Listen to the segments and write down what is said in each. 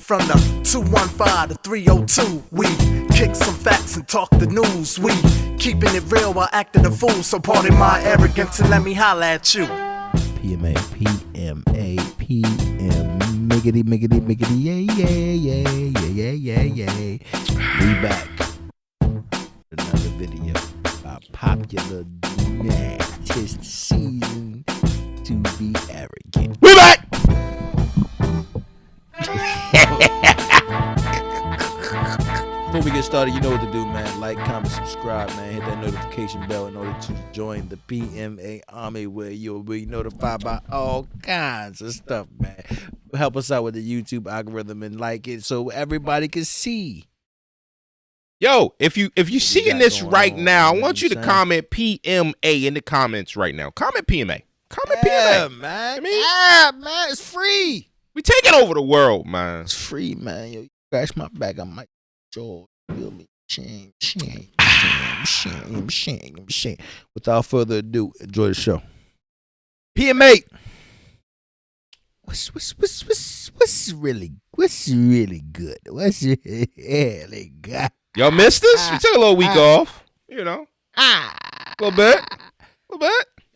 From the 215 to 302, we kick some facts and talk the news. We keeping it real while acting a fool. So pardon my arrogance and let me holla at you. PMA, miggity, miggity, miggity, yay. We back. Another video about popular demand. 'Tis the season to be arrogant. We back! Before we get started, you know what to do, man. Like, comment, subscribe, man. Hit that notification bell in order to join the PMA Army, where you'll be notified by all kinds of stuff, man. Help us out with the YouTube algorithm and like it so everybody can see. Yo, if you seeing this right now, I want you to saying? comment PMA in the comments right now. Comment PMA. Comment Yeah, PMA. man. I mean, Yeah, man. It's free. we taking over the world, man. It's free, man. Yo, you scratch my back, I might jaw. Feel me? Shame. Without further ado, enjoy the show. PMA. What's really good? What's really good? Y'all missed us? We took a little week off. You know. A little bit.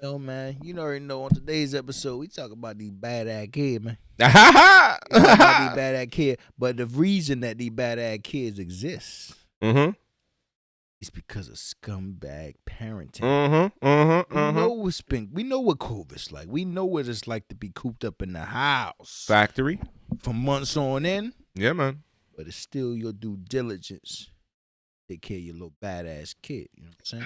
Yo, man, you already know on today's episode, we talk about these bad-ass kids, man. Ha Talk about ha. these bad-ass kids. But the reason that these bad-ass kids exist Mm-hmm. is because of scumbag parenting. We know what COVID's like. We know what it's like to be cooped up in the house Factory. for months on end. Yeah, man. But it's still your due diligence to take care of your little badass kid. You know what I'm saying?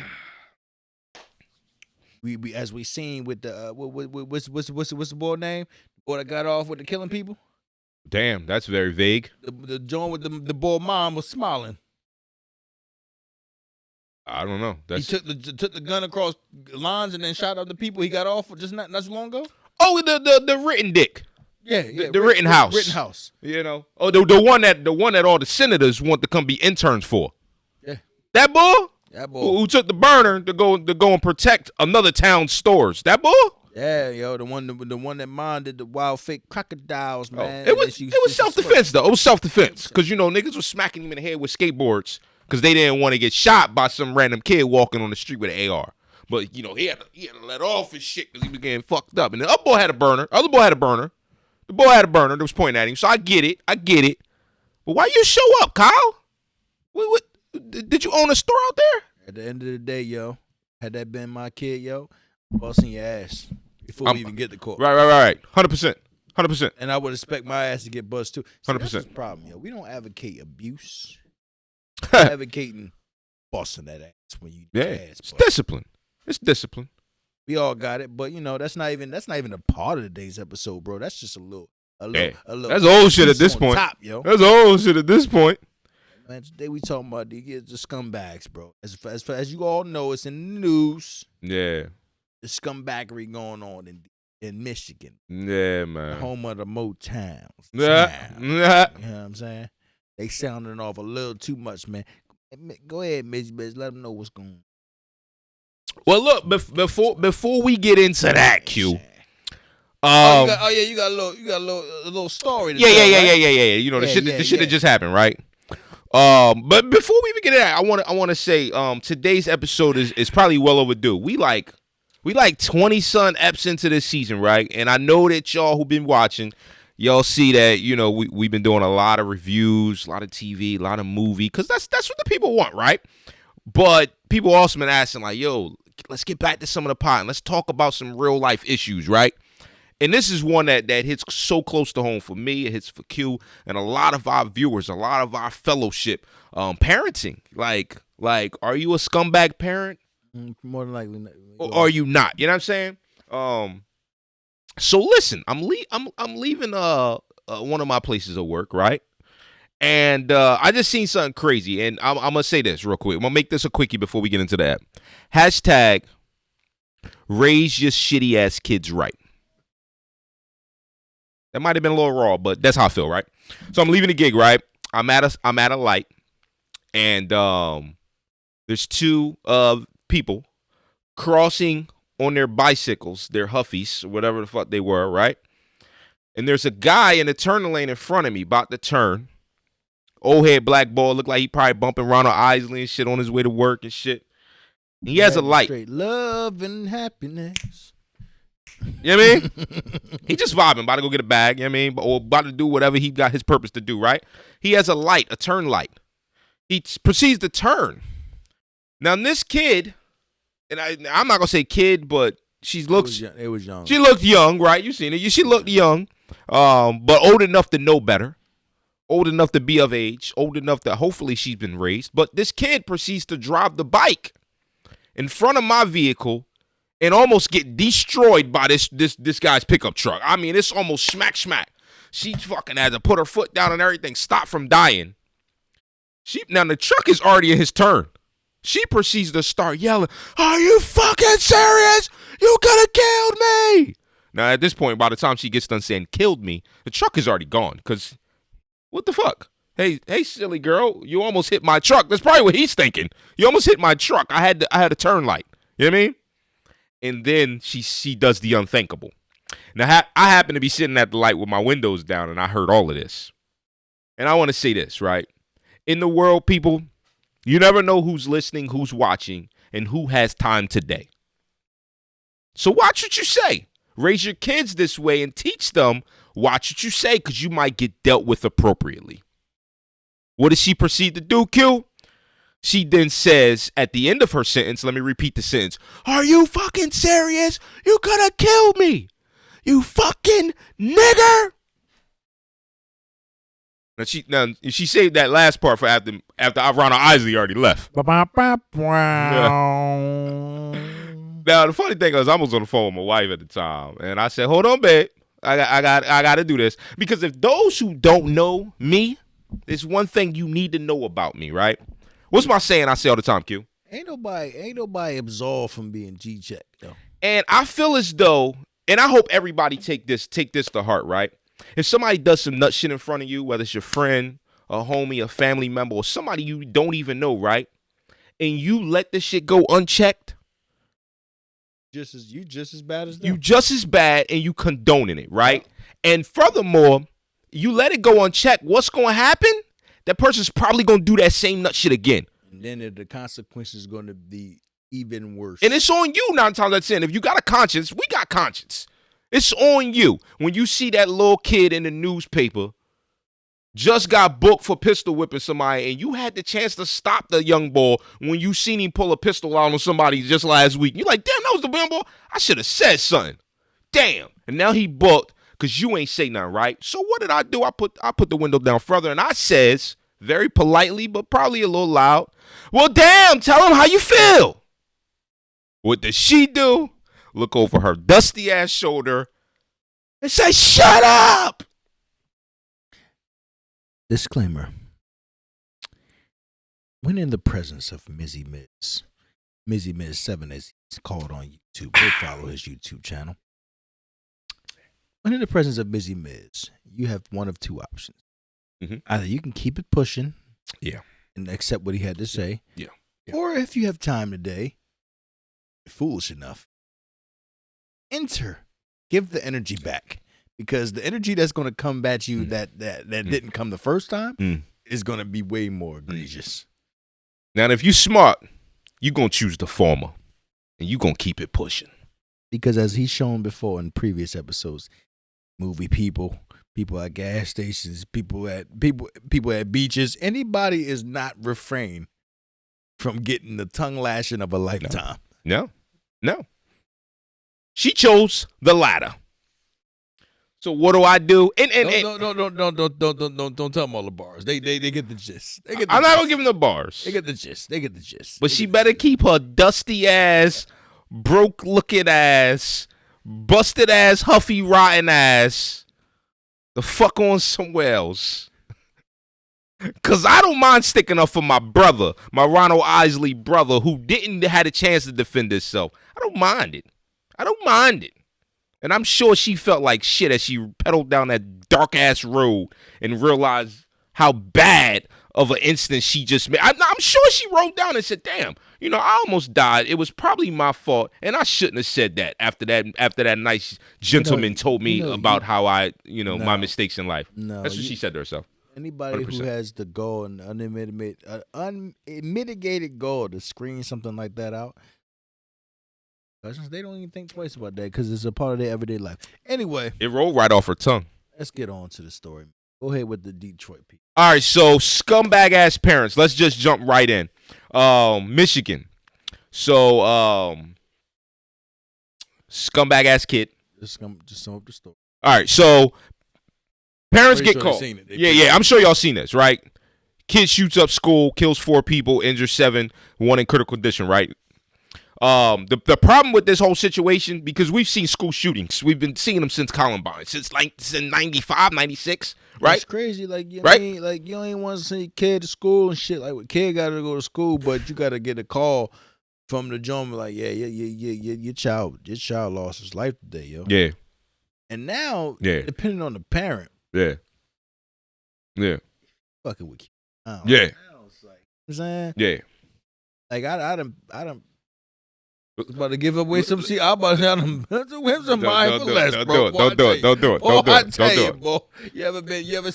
We as we seen with the what's the boy name? The boy that got off with the killing people. Damn, that's very vague. The joint with the boy mom was smiling. I don't know. That's He took the gun across lines and then shot up the people he got off just not so long ago. oh the written dick. Yeah, The Rittenhouse. Rittenhouse. You know. Oh, the one that all the senators want to come be interns for. Yeah. That boy? That boy. Who took the burner to go and protect another town's stores? That boy? Yeah, yo, the one that minded the wild fake crocodiles, man. It was self-defense though. It was self-defense because you know niggas was smacking him in the head with skateboards because they didn't want to get shot by some random kid walking on the street with an AR. But you know he had to let off his shit because he was getting fucked up. And the other boy had a burner. Other boy had a burner. The boy had a burner that was pointing at him. So I get it. But why you show up, Kyle? What did you own a store out there? At the end of the day, yo, had that been my kid, yo, busting your ass before we even get to court. Right. 100%. And I would expect my ass to get buzzed too. See, 100%. That's the problem, yo. We don't advocate abuse. We're advocating busting that ass when you Yeah, ass it's bust. discipline. It's discipline. We all got it, but you know that's not even a part of today's episode, bro. That's just a little. That's old shit at piece this on point. top, yo. That's old shit at this point. Man, today we talking about the scumbags, bro. As you all know, it's in the news. Yeah. The scumbaggery going on in Michigan, Yeah, man. home of the Motown. Yeah. You know what I'm saying? They sounding off a little too much, man. Go ahead, Mitch, let them know what's going on. Well, look, before we get into that, Q. You got a little story. To Yeah. tell, right? You know the shit that yeah. just happened, right? But before we even get into that, I want to say today's episode is probably well overdue. We like 20-some eps into this season, right? And I know that y'all who've been watching, y'all see that, you know, we've been doing a lot of reviews, a lot of TV, a lot of movie, because that's what the people want, right? But people also been asking, like, yo, let's get back to some of the pot and let's talk about some real life issues, right? And this is one that hits so close to home for me. It hits for Q and a lot of our viewers, a lot of our fellowship. Parenting, like, are you a scumbag parent? More than likely, Or are you not? You know what I'm saying? So listen, I'm leaving one of my places of work, right? And I just seen something crazy, and I'm gonna say this real quick. I'm gonna make this a quickie before we get into that. Hashtag raise your shitty ass kids right. That might have been a little raw, but that's how I feel, right? So I'm leaving the gig, right? I'm at a light, and there's two people crossing on their bicycles, their Huffies, whatever the fuck they were, right? And there's a guy in the turn lane in front of me about to turn. Old head black boy, look like he probably bumping Ronald Isley and shit on his way to work and shit. He has a light. Straight love and happiness. You know what I mean? He just vibing, about to go get a bag, you know what I mean? Or about to do whatever he got his purpose to do, right? He has a light, a turn light. He proceeds to turn. Now, this kid, and I'm not going to say kid, but it was young. She looked young, right? You seen it. She looked young, but old enough to know better. Old enough to be of age. Old enough that hopefully she's been raised. But this kid proceeds to drive the bike in front of my vehicle and almost get destroyed by this guy's pickup truck. I mean, it's almost smack. She fucking had to put her foot down and everything, stop from dying. Now the truck is already in his turn. She proceeds to start yelling, "Are you fucking serious? You could have killed me!" Now at this point, by the time she gets done saying "killed me," the truck is already gone. Cause what the fuck? Hey, silly girl, you almost hit my truck. That's probably what he's thinking. You almost hit my truck. I had a turn light. You know what I mean? And then she does the unthinkable. Now I happen to be sitting at the light with my windows down, and I heard all of this. And I want to say this, right? In the world, people, you never know who's listening, who's watching, and who has time today. So watch what you say. Raise your kids this way and teach them. Watch what you say, because you might get dealt with appropriately. What does she proceed to do, Q? She then says at the end of her sentence, let me repeat the sentence. "Are you fucking serious? You could have killed me. You fucking nigger." Now she saved that last part for after Ronald Isley already left. Yeah. Now the funny thing is, I was on the phone with my wife at the time, and I said, "Hold on, babe. I got to do this, because if those who don't know me, there's one thing you need to know about me, right? What's my saying I say all the time, Q? Ain't nobody absolved from being G-checked, though. And I feel as though, and I hope everybody take this to heart, right? If somebody does some nut shit in front of you, whether it's your friend, a homie, a family member, or somebody you don't even know, right? And you let this shit go unchecked, you just as bad as them. You just as bad, and you condoning it, right? Yeah. And furthermore, you let it go unchecked, what's going to happen? That person's probably going to do that same nut shit again. And then the consequences are going to be even worse. And it's on you 9 times out of 10. If you got a conscience, we got conscience. It's on you. When you see that little kid in the newspaper just got booked for pistol whipping somebody, and you had the chance to stop the young boy when you seen him pull a pistol out on somebody just last week. You're like, damn, that was the young boy. I should have said something. Damn. And now he booked because you ain't say nothing, right? So what did I do? I put the window down further, and I says, very politely, but probably a little loud, "Well, damn, tell him how you feel." What does she do? Look over her dusty ass shoulder and say, "Shut up." Disclaimer. When in the presence of Mizzy Miz 7 as he's called on YouTube, go follow his YouTube channel. When in the presence of Mizzy Miz, you have one of two options. Mm-hmm. Either you can keep it pushing, yeah, and accept what he had to say, yeah. Or if you have time today, foolish enough, give the energy back, because the energy that's going to come at you that didn't come the first time is going to be way more egregious. Now, if you smart, you going to choose the former, and you going to keep it pushing. Because as he's shown before in previous episodes, movie people at gas stations, people at beaches, anybody is not refrained from getting the tongue lashing of a lifetime. No. She chose the latter. So what do I do? Don't tell them all the bars. They get the gist. I'm not gonna give them the bars. They get the gist. But she better keep her dusty ass, broke looking ass, busted ass, huffy rotten ass the fuck on somewhere else. Cause I don't mind sticking up for my brother, my Ronald Isley brother, who didn't have a chance to defend himself. I don't mind it. And I'm sure she felt like shit as she pedaled down that dark ass road and realized how bad of an instance she just made. I'm sure she wrote down and said, damn, I almost died. It was probably my fault. And I shouldn't have said that after that nice gentleman told me about how I, my mistakes in life. No, that's what she said to herself. Anybody 100%. who has the goal and unmitigated goal to screen something like that out, they don't even think twice about that because it's a part of their everyday life. Anyway, it rolled right off her tongue. Let's get on to the story. Go ahead with the Detroit people. All right, so scumbag ass parents. Let's just jump right in. Michigan. So scumbag ass kid. Just sum up the story. All right, so parents get sure caught. Yeah, I'm sure y'all seen this, right? Kid shoots up school, kills 4 people, injures 7, 1 in critical condition, right? The problem with this whole situation, because we've seen school shootings, we've been seeing them since Columbine, since 95, 96, right? It's crazy, like you right? Mean, like you ain't want to send your kid to school and shit. Like, kid got to go to school, but you got to get a call from the gentleman, like, your child lost his life today, yo. Yeah. And now, depending on the parent, yeah, fucking with you. Yeah. I'm saying, yeah. Like I done was about to give away some shit. I'm about to have some mindfulness, bro. Don't do it. Don't do it. Boy. You ever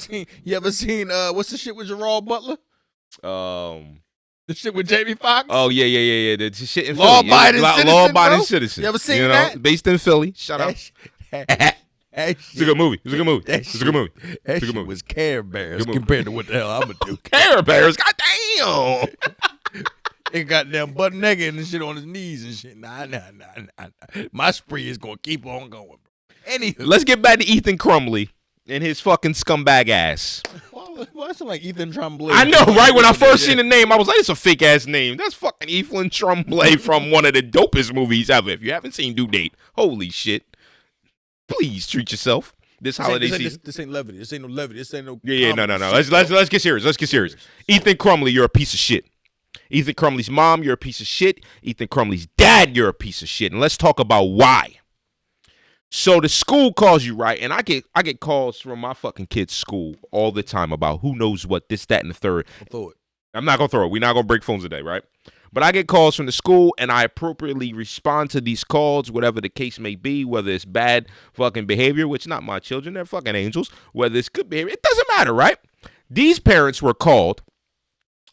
seen what's the shit with Gerard Butler? The shit with Jamie Foxx? Oh, yeah. The shit in Law Philly. Abiding Citizen. You ever seen that? Based in Philly. Shout out. It's a good movie. That shit was Care Bears compared to what the hell I'm going to do. Care Bears? Goddamn. They goddamn butt naked and shit on his knees and shit. Nah. My spree is going to keep on going, bro. Anywho. Let's get back to Ethan Crumley and his fucking scumbag ass. Why sound like Ethan Tremblay? I know, right? When I first seen the name, I was like, it's a fake ass name. That's fucking Ethan Tremblay from one of the dopest movies ever. If you haven't seen Due Date, holy shit. Please treat yourself this holiday season. This ain't levity. This ain't no levity. This ain't no. Yeah, no. Let's get serious. Ethan Crumley, you're a piece of shit. Ethan Crumley's mom, you're a piece of shit. Ethan Crumley's dad, you're a piece of shit. And let's talk about why. So the school calls you, right? And I get calls from my fucking kid's school all the time about who knows what, this, that, and the third. I'll throw it. I'm not going to throw it. We're not going to break phones today, right? But I get calls from the school, and I appropriately respond to these calls, whatever the case may be, whether it's bad fucking behavior, which not my children, they're fucking angels, whether it's good behavior. It doesn't matter, right? These parents were called.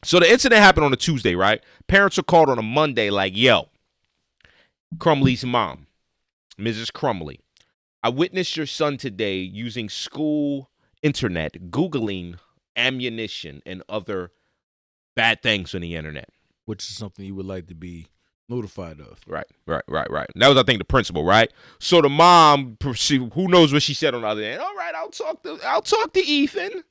So the incident happened on a Tuesday, right? Parents are called on a Monday like, yo, Crumley's mom, Mrs. Crumley, I witnessed your son today using school internet, Googling ammunition and other bad things on the internet. Which is something you would like to be notified of. Right. That was, I think, the principal, right? So the mom, who knows what she said on the other end? All right, I'll talk to Ethan.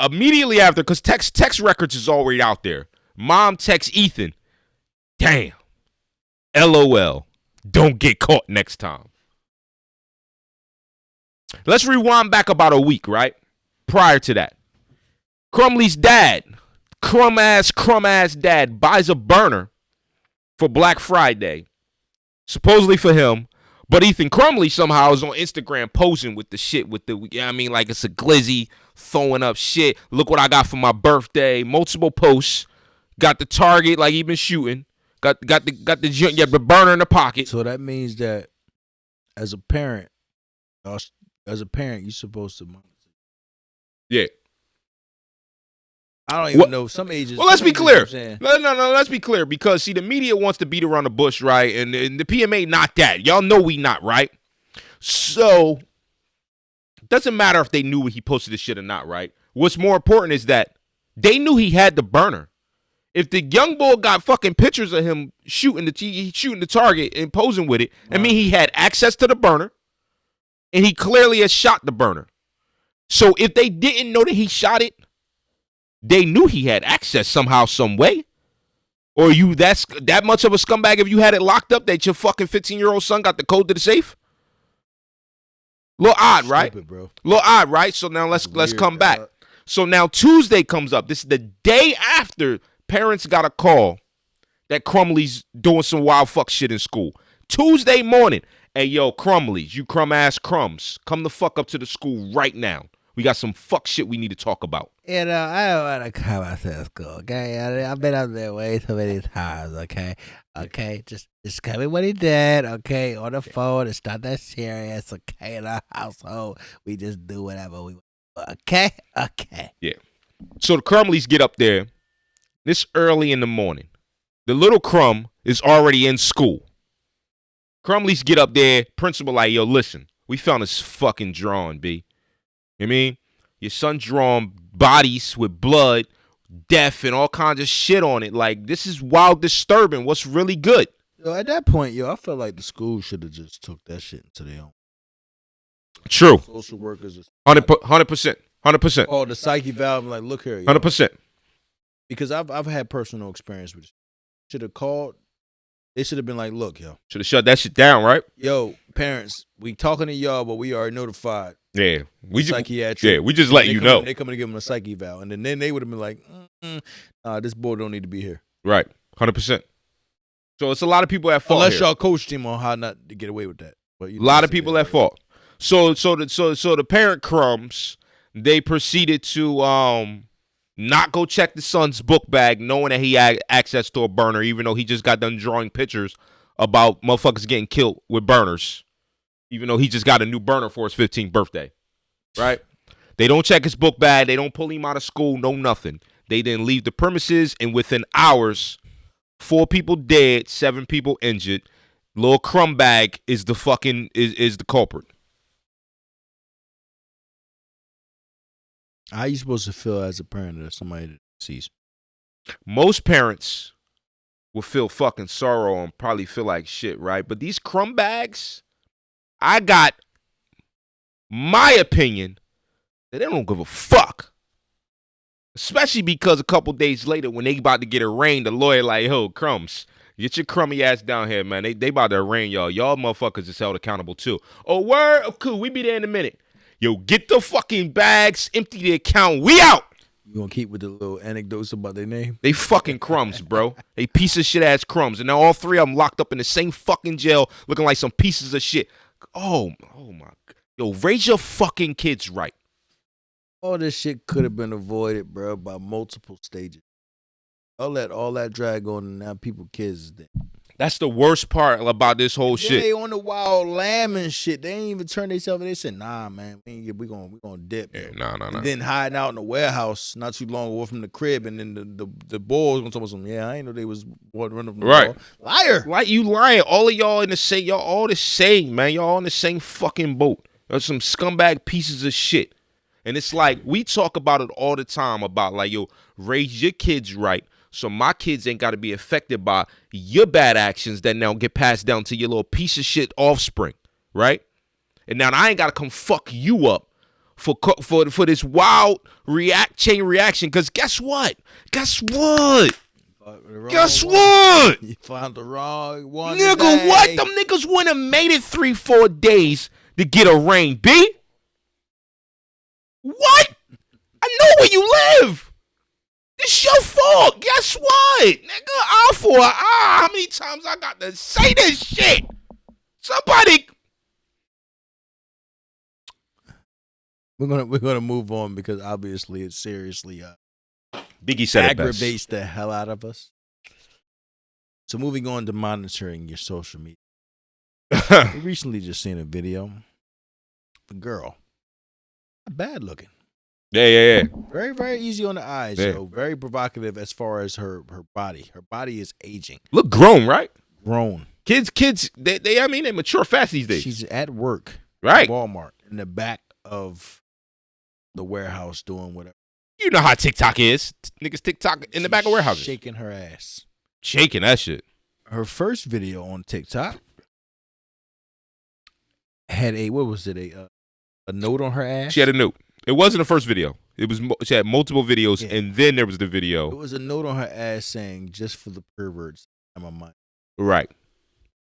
Immediately after, because text records is already out there. Mom texts Ethan, damn, LOL, don't get caught next time. Let's rewind back about a week, right? Prior to that. Crumley's dad, crumb ass dad, buys a burner for Black Friday, supposedly for him. But Ethan Crumley somehow is on Instagram posing with the shit like it's a glizzy, throwing up shit. Look what I got for my birthday. Multiple posts. Got the target like he been shooting. Got the burner in the pocket. So that means that as a parent, you're supposed to monitor. Yeah. I don't even know. Some ages. Well, let's be clear. No. Let's be clear, because see, the media wants to beat around the bush, right? And the PMA not that. Y'all know we not, right? So it doesn't matter if they knew he posted this shit or not, right? What's more important is that they knew he had the burner. If the young boy got fucking pictures of him shooting the target and posing with it, I mean, he had access to the burner, and he clearly has shot the burner. So if they didn't know that he shot it, they knew he had access somehow, some way. Or that's that much of a scumbag if you had it locked up that your fucking 15-year-old son got the code to the safe? Little odd, right? Stupid, bro. Little odd, right? So now let's come back. So now Tuesday comes up. This is the day after parents got a call that Crumley's doing some wild fuck shit in school. Tuesday morning. Hey, yo, Crumley's, you crumb ass crumbs, come the fuck up to the school right now. We got some fuck shit we need to talk about. You know, I don't want to come out to school, okay? I've been up there way too many times, okay? Okay, just tell me what he did, okay? On the phone, it's not that serious, okay? In our household, we just do whatever we want, okay? Okay. Yeah. So the Crumleys get up there this early in the morning. The little Crumb is already in school. Crumleys get up there, principal like, yo, listen, we found this fucking drawing, B. You know what I mean? Your son drawn bodies with blood, death, and all kinds of shit on it. Like, this is wild disturbing. What's really good? Yo, at that point, I felt like the school should have just took that shit into their own. True. Social workers. 100%. 100%. Oh, the psyche valve, like, look here. 100%. Because I've had personal experience with it. Should have called. They should have been like, look, yo. Should have shut that shit down, right? Yo, parents, we talking to y'all, but we already notified. Yeah. We psychiatry. Yeah, we just let you know. They coming to give them a psyche eval. And then they would have been like, this boy don't need to be here. Right. 100%. So it's a lot of people at fault. Unless y'all coached him on how not to get away with that. But a lot of people at fault. So the parent crumbs, they proceeded to not go check the son's book bag, knowing that he had access to a burner, even though he just got done drawing pictures about motherfuckers getting killed with burners, even though he just got a new burner for his 15th birthday, right? They don't check his book bag. They don't pull him out of school. No nothing. They then leave the premises, and within hours, 4 people dead, 7 people injured. Lil Crumb Bag is the fucking is the culprit. How are you supposed to feel as a parent of somebody that sees? Most parents will feel fucking sorrow and probably feel like shit, right? But these Crumb Bags, I got my opinion that they don't give a fuck. Especially because a couple days later, when they about to get arraigned, the lawyer like, yo, Crumbs, get your crummy ass down here, man. They about to arraign y'all. Y'all motherfuckers is held accountable too. Oh, word? Oh, cool. We be there in a minute. Yo, get the fucking bags, empty the account. We out. You gonna keep with the little anecdotes about their name? They fucking crumbs, bro. They piece of shit ass crumbs. And now all 3 of them locked up in the same fucking jail looking like some pieces of shit. Oh my. Yo, raise your fucking kids right. All this shit could have been avoided, bro, by multiple stages. I'll let all that drag on, and now kids is dead. That's the worst part about this whole shit. They on the wild lamb and shit. They ain't even turn themselves. They said, "Nah, man, we gonna dip." Yeah, nah. And then hiding out in the warehouse, not too long away from the crib, and then the boys gonna tell us, "Yeah, I ain't know they was running from the right." ball. Liar, like you lying. All of y'all in the same. Y'all all the same, man. Y'all on the same fucking boat. There's some scumbag pieces of shit. And it's like, we talk about it all the time about like, yo, raise your kids right so my kids ain't got to be affected by your bad actions that now get passed down to your little piece of shit offspring, right? And now I ain't got to come fuck you up for this wild chain reaction, because guess what? Guess what? You found the wrong one. Nigga, today. what? Them niggas wouldn't have made it 3-4 days to get arraigned, B? What? I know where you live. It's your fault. Guess what? Nigga, eye for an eye. How many times I got to say this shit? Somebody. We're gonna move on, because obviously it seriously Biggie said aggravates the hell out of us. So moving on to monitoring your social media. We recently just seen a video. A girl. Bad looking. Yeah. Very, very easy on the eyes, Yeah. yo. Very provocative as far as her body. Her body is aging. Look grown, right? Grown. Kids, they mature fast these days. She's at work. Right. Walmart. In the back of the warehouse doing whatever. You know how TikTok is. Niggas TikTok in the back of warehouses. Shaking her ass. Shaking that shit. Her first video on TikTok had a note on her ass. She had a note. It wasn't the first video. It was she had multiple videos, Yeah. and then there was the It video. was a note on her ass saying, "Just for the perverts, I'm a mind." Right.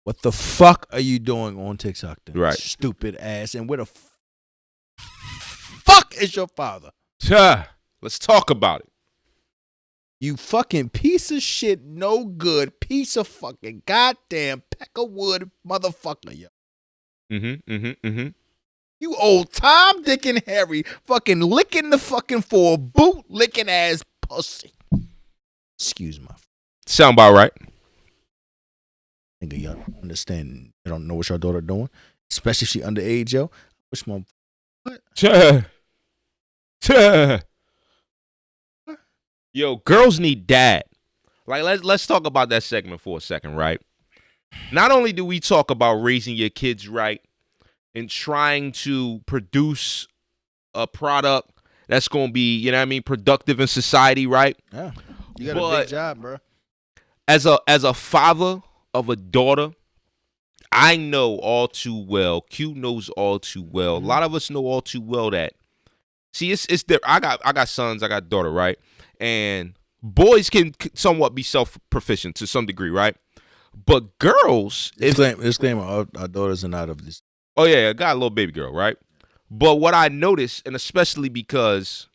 What the fuck are you doing on TikTok then? Right. Stupid ass. And where the fuck is your father? Let's talk about it. You fucking piece of shit, no good, piece of fucking goddamn peck of wood motherfucker, yo. You old Tom, Dick, and Harry fucking licking the fucking for boot licking ass pussy. Excuse my Sound about right. nigga. Y'all understand? You don't know what your daughter doing, especially if she underage, yo. Which my Yo, girls need dad. Like let's talk about that segment for a second, right? Not only do we talk about raising your kids right and trying to produce a product that's going to be, you know what I mean, productive in society, right? Yeah, you got a big job, bro. As a father of a daughter, I know all too well. Q knows all too well. A lot of us know all too well that. See, it's there. I got sons. I got a daughter, right? And boys can somewhat be self-proficient to some degree, right? But girls, disclaimer, our daughters are not of this. Oh yeah, I got a little baby girl, right? But what I noticed, and especially because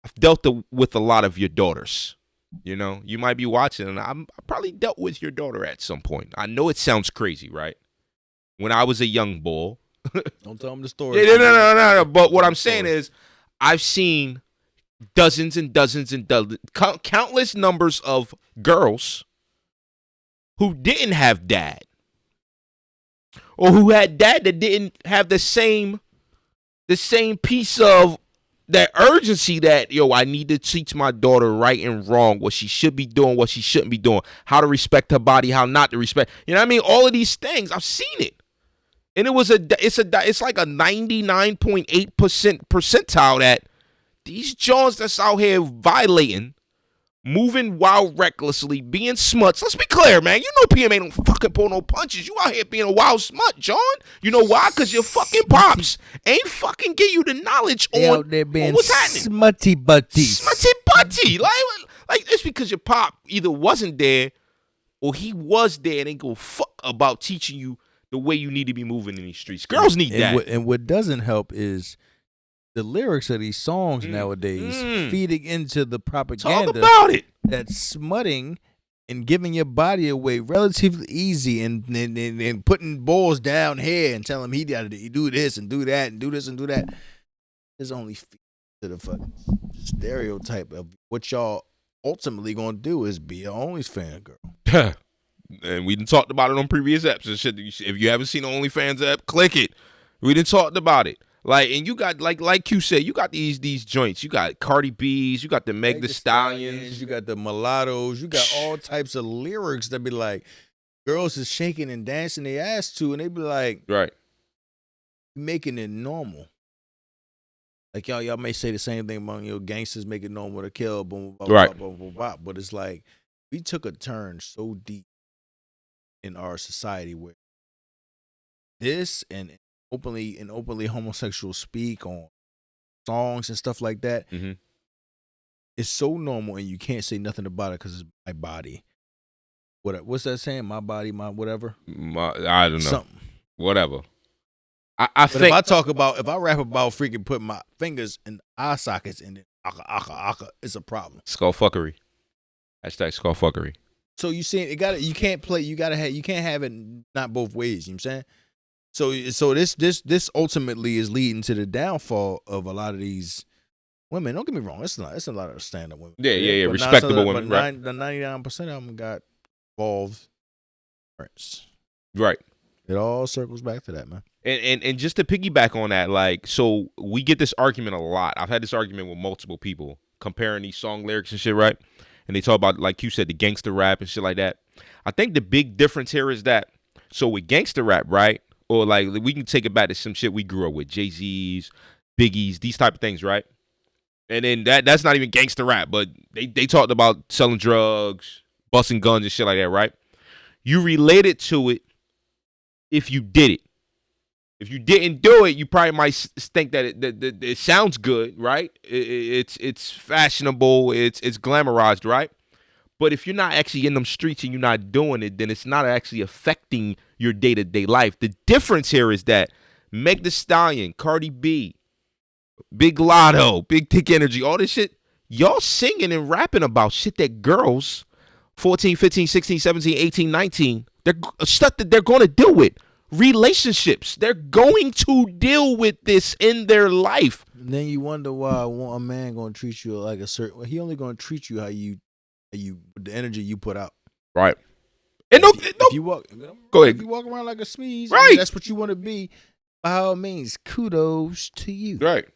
I've dealt with a lot of your daughters. You know, you might be watching, and I probably dealt with your daughter at some point. I know it sounds crazy, right? When I was a young boy. Don't tell them the story. No. But what I'm saying is, I've seen dozens and dozens and dozens, countless numbers of girls who didn't have dad, or who had dad that didn't have the same piece of that urgency that, yo, I need to teach my daughter right and wrong, what she should be doing, what she shouldn't be doing, how to respect her body, how not to respect. You know what I mean? All of these things, I've seen it. And it's like a 99.8% percentile that these Johns that's out here violating, moving wild recklessly, being smuts. Let's be clear, man. You know PM ain't no fucking pull no punches. You out here being a wild smut, John. You know why? Because your fucking pops ain't fucking give you the knowledge on what's happening. Smutty butty. Smutty butty. Like it's because your pop either wasn't there or he was there and ain't go fuck about teaching you the way you need to be moving in these streets. Girls need that. And what doesn't help is the lyrics of these songs nowadays feeding into the propaganda. Talk about it. That's smutting and giving your body away relatively easy and putting balls down here and telling him he got to do this and do that and do this and do that. Is only to the fucking stereotype of what y'all ultimately gonna do is be an OnlyFans girl. And we done talked about it on previous episodes. If you haven't seen the OnlyFans app, click it. We done talked about it. Like, and you got like Q said, you got these joints. You got Cardi B's, you got the Meg Thee Stallions, you got the mulattoes, you got all types of lyrics that be like girls is shaking and dancing their ass to, and they be like, right, making it normal. Like y'all may say the same thing among your gangsters make it normal to kill, boom, blah, right. Blah, blah, blah, blah. But it's like we took a turn so deep in our society where this and openly homosexual speak on songs and stuff like that is so normal, and you can't say nothing about it because it's my body. What's that saying? My body, my whatever. I don't know. Something. Whatever. I think if I rap about freaking putting my fingers in eye sockets and then aka, it's a problem. Skullfuckery. Hashtag skullfuckery. So you see, you can't have it not both ways. You know what I'm saying? So this ultimately is leading to the downfall of a lot of these women. Don't get me wrong, it's a lot of stand-up women. Yeah, respectable women. But right. The 99% of them got involved parents. Right. It all circles back to that, man. And just to piggyback on that, like, so we get this argument a lot. I've had this argument with multiple people comparing these song lyrics and shit, right? And they talk about, like you said, the gangster rap and shit like that. I think the big difference here is that, so with gangster rap, right? Or like we can take it back to some shit we grew up with, Jay-Z's, Biggie's, these type of things, right? And then that's not even gangster rap, but they talked about selling drugs, busting guns and shit like that, right? You related to it if you did it. If you didn't do it, you probably might think that it sounds good, right? It's fashionable, it's glamorized, right? But if you're not actually in them streets and you're not doing it, then it's not actually affecting your day-to-day life. The difference here is that Meg Thee Stallion, Cardi B, Big Lotto, Big Tick Energy, all this shit, y'all singing and rapping about shit that girls 14, 15, 16, 17, 18, 19, they're stuff that they're going to deal with relationships. They're going to deal with this in their life. And then you wonder why a man gonna treat you like a certain. Well, he only gonna treat you how you with the energy you put out. Right. And If you walk, go ahead. If you walk around like a smeeze, Right. that's what you want to be. By all means, kudos to you. Right.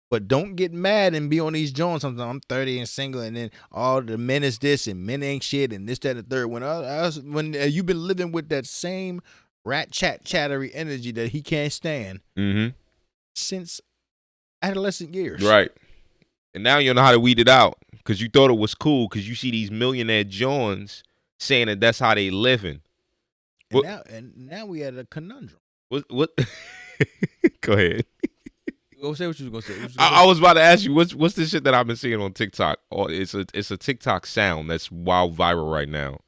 But don't get mad and be on these joints. I'm 30 and single, and then all the men is this and men ain't shit and this, that, and the third. When you've been living with that same rat chattery energy that he can't stand since adolescent years. Right. And now you know how to weed it out because you thought it was cool because you see these millionaire Johns saying that that's how they living. And now we had a conundrum. What? Go ahead. Go say what you was gonna say. I was about to ask you what's this shit that I've been seeing on TikTok? Oh, it's a TikTok sound that's wild viral right now,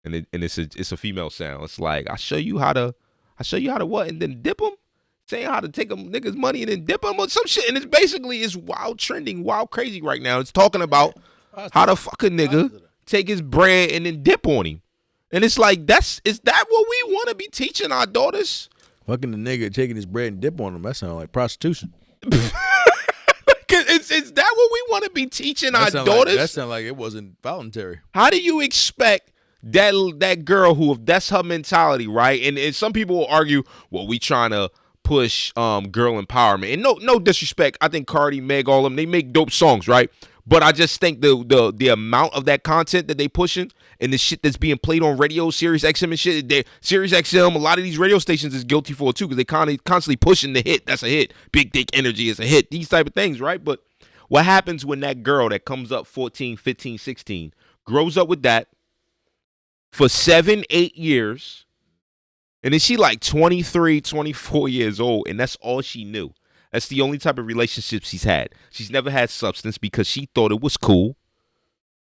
and it's a female sound. It's like I show you how to what and then dip them, saying how to take a nigga's money and then dip them or some shit, and it's basically wild trending, wild crazy right now. It's talking about how to fuck a nigga, take his bread and then dip on him, and it's like is that what we want to be teaching our daughters? Fucking the nigga taking his bread and dip on him, that sounds like prostitution. Is that what we want to be teaching our daughters? That sounds like it wasn't voluntary. How do you expect that girl who, if that's her mentality, right? And some people will argue, well, we trying to push girl empowerment. And no disrespect, I think Cardi, Meg, all of them, they make dope songs, right? But I just think the amount of that content that they pushing and the shit that's being played on radio, Sirius XM and shit, Sirius XM, a lot of these radio stations is guilty for it too because they constantly pushing the hit. That's a hit. Big Dick Energy is a hit. These type of things, right? But what happens when that girl that comes up 14, 15, 16 grows up with that for 7-8 years and then she like 23, 24 years old and that's all she knew. That's the only type of relationship she's had. She's never had substance because she thought it was cool.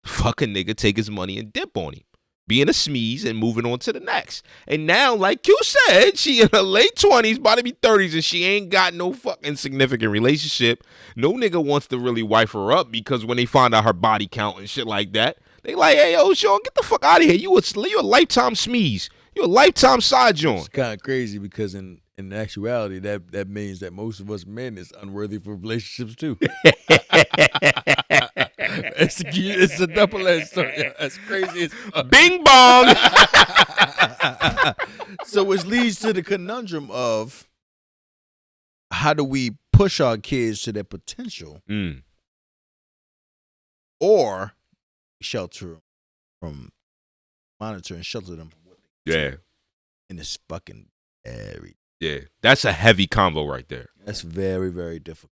Fuck a nigga, take his money and dip on him. Being a smeeze and moving on to the next. And now, like you said, she in her late 20s, about to be 30s, and she ain't got no fucking significant relationship. No nigga wants to really wife her up because when they find out her body count and shit like that, they like, hey, yo, Sean, get the fuck out of here. You a lifetime smeeze. You a lifetime side joint. It's kind of crazy because in actuality, that means that most of us men is unworthy for relationships too. It's a double-edged sword. That's crazy. Bing bong. So which leads to the conundrum of how do we push our kids to their potential or shelter from monitor and shelter them from what they Yeah. And it's fucking very. Yeah, that's a heavy convo right there. That's very, very difficult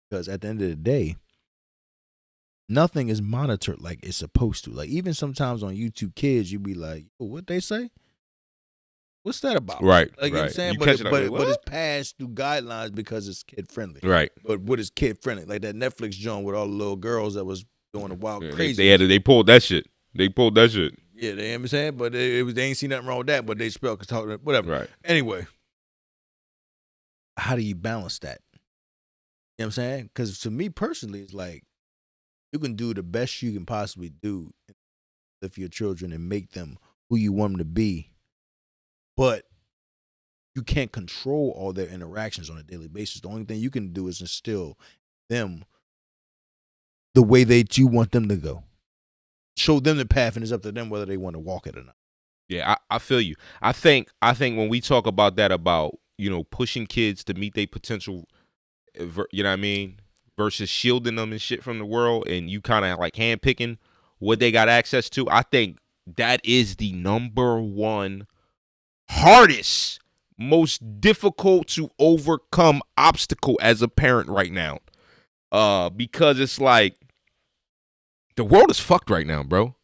because at the end of the day, nothing is monitored like it's supposed to. Like even sometimes on YouTube Kids, you be like, oh, what they say? What's that about? Right, like, you know what I'm saying? You But, catch it like, but it's passed through guidelines because it's kid friendly. Right. But what is kid friendly? Like that Netflix joint with all the little girls that was doing the wild crazy. They pulled that shit. They pulled that shit. Yeah, they know what I'm saying? But they ain't seen nothing wrong with that, but they spelled whatever. Right. Anyway. How do you balance that? You know what I'm saying? Because to me personally, it's like you can do the best you can possibly do with your children and make them who you want them to be, but you can't control all their interactions on a daily basis. The only thing you can do is instill them the way that you want them to go. Show them the path, and it's up to them whether they want to walk it or not. Yeah, I feel you. I think when we talk about that, about pushing kids to meet their potential, you know what I mean, versus shielding them and shit from the world, and you kind of like handpicking what they got access to. I think that is the number one hardest, most difficult to overcome obstacle as a parent right now, because it's like the world is fucked right now, bro.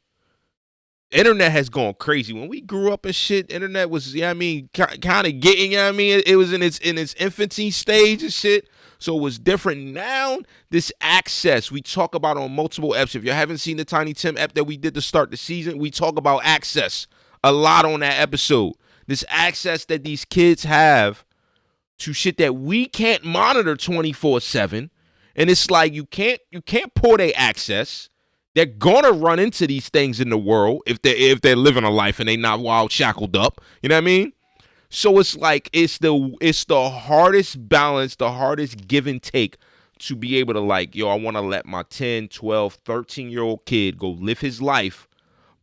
Internet has gone crazy. When we grew up and shit, internet was, kind of getting, it was in its infancy stage and shit. So it was different. Now, this access we talk about on multiple eps. If you haven't seen the Tiny Tim ep that we did to start the season, we talk about access a lot on that episode. This access that these kids have to shit that we can't monitor 24/7. And it's like you can't pour their access. They're gonna run into these things in the world if they're living a life and they not wild shackled up. You know what I mean? So it's like it's the hardest balance, the hardest give and take to be able to like, yo, I want to let my 10, 12, 13-year-old kid go live his life,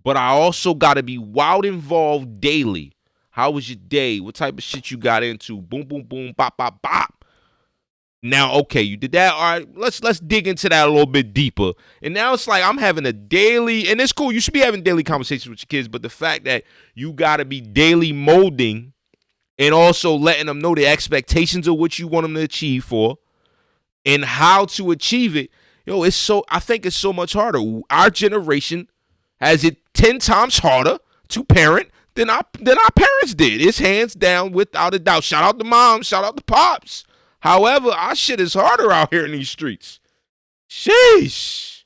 but I also got to be wild involved daily. How was your day? What type of shit you got into? Boom, boom, boom, bop, bop, bop. Now, okay, you did that. All right, let's dig into that a little bit deeper. And now it's like I'm having a daily, and it's cool. You should be having daily conversations with your kids, but the fact that you got to be daily molding and also letting them know the expectations of what you want them to achieve for and how to achieve it, yo, I think it's so much harder. Our generation has it 10 times harder to parent than our parents did. It's hands down, without a doubt. Shout out to mom, shout out to pops. However, our shit is harder out here in these streets. Sheesh.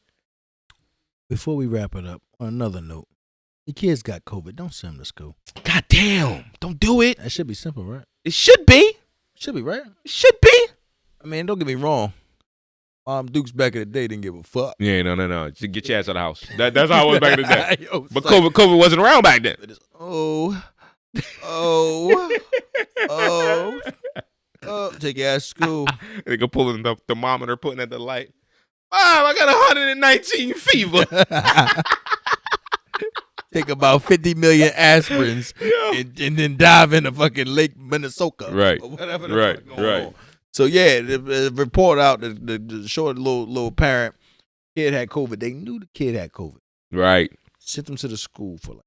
Before we wrap it up, on another note, your kids got COVID. Don't send them to school. God damn. Don't do it. That should be simple, right? It should be. Should be, right? It should be. I mean, don't get me wrong. Dukes back in the day didn't give a fuck. Yeah, no. Just get your ass out of the house. That's how it was back in the day. Yo, but COVID wasn't around back then. Take your ass to school. They go pulling the thermometer, putting at the light. Mom, I got 119 fever. Take about 50 million aspirins and then dive into fucking Lake Minnesota. Right. Or whatever Right. So yeah, the report out, the short little parent, kid had COVID. They knew the kid had COVID. Right. Sent them to the school for like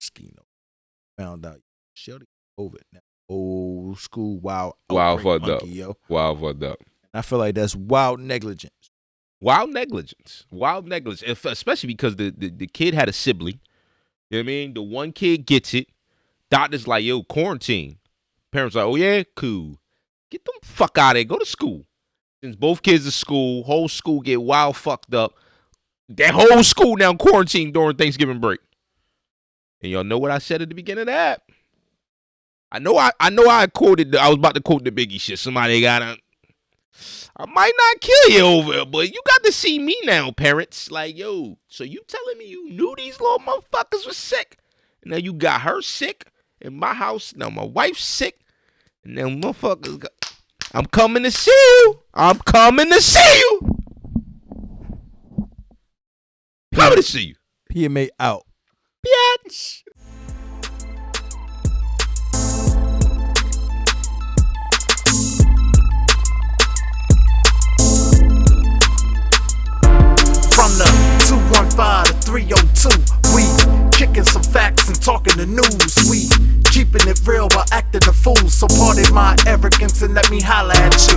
skino. Found out Shelly COVID. Now, old school wild fucked up. Yo. Wild fucked up. I feel like that's wild negligence. Wild negligence. Especially because the kid had a sibling. You know what I mean? The one kid gets it. Doctor's like, yo, quarantine. Parents like, oh yeah, cool. Get them fuck out of there. Go to school. Since both kids are school, whole school get wild fucked up. That whole school now quarantined during Thanksgiving break. And y'all know what I said at the beginning of that? I was about to quote the Biggie shit. Somebody I might not kill you over it, but you got to see me now, parents. Like, yo, so you telling me you knew these little motherfuckers was sick? And now you got her sick in my house. Now my wife's sick. And now motherfuckers I'm coming to see you. I'm coming to see you. Coming to see you. PMA out. Bitch. From the 215 to 302, we kicking some facts and talking the news. We keeping it real while acting a fool. So pardon my arrogance and let me holla at you.